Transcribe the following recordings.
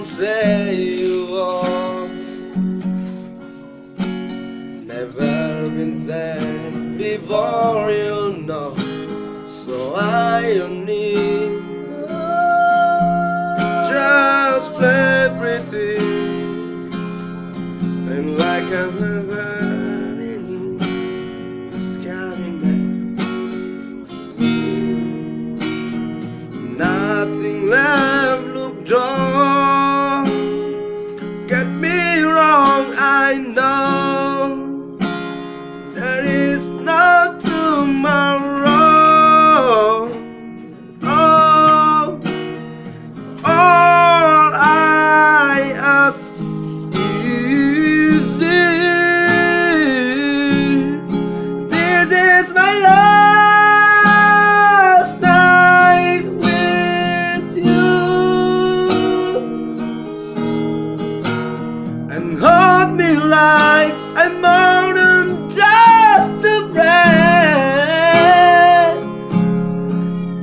don't say you want. Never been said before, you know. So I don't need. Just play pretty and like I'm in this kindness. Nothing left, look drawn. Get me wrong, I know there is no tomorrow. Oh, all I ask is this is my last night with you, and hold me like I'm more than just a friend.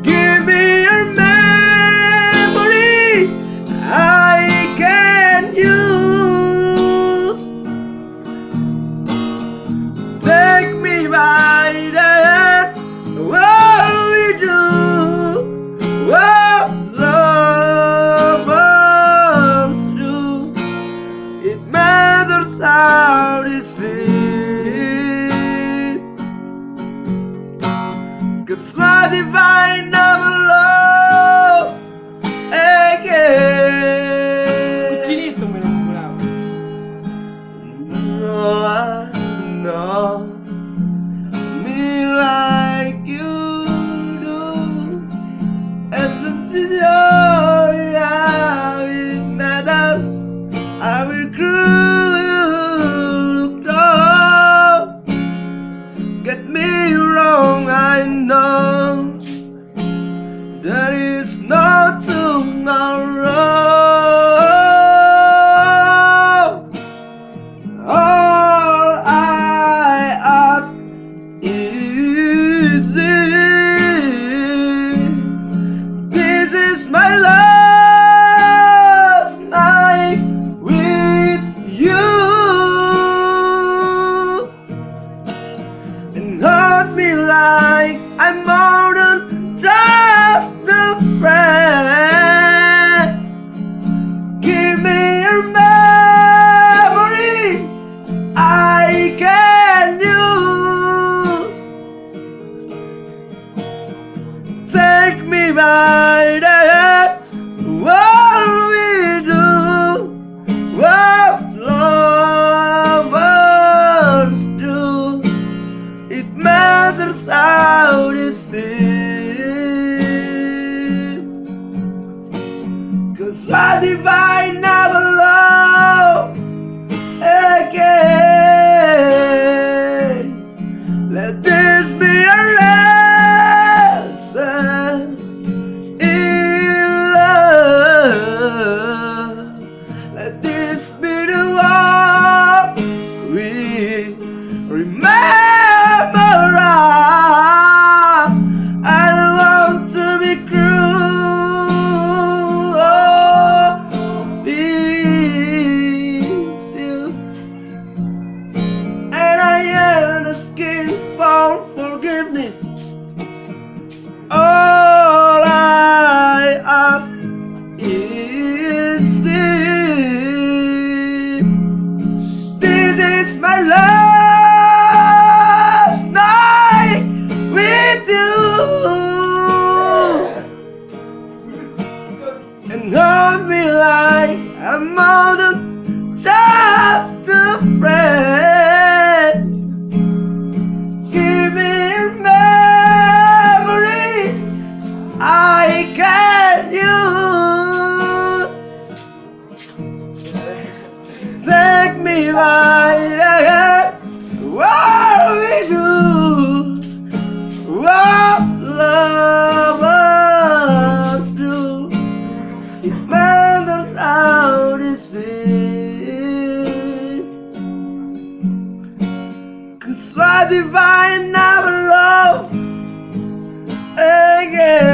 Give me your memory I can use. Take me by the hand, what we do, what lovers do. It matters how they see, 'cause what if I never love again? Cuccinetto me lo compravo. No, I know me like you do, and since it's your it matters, I will look up. Get me wrong, I know there is no tomorrow. All I ask is this is my last night with you, and hold me like I'm more than just a friend. Give me your memory I can use. Take me by the hand, what we do, what lovers do. It matters how they see, 'cause what if I never love again? Let this be a lesson in love. Let this be the one we remember us. I don't want to be cruel or please you, and I am the skin for forgiveness. All I ask is this is my last night with you, and hold me like I'm more than just a friend. Give me your memory I can use. Take me by the hand, what we do, what lovers do. It matters how this is, 'cause what if I never love again?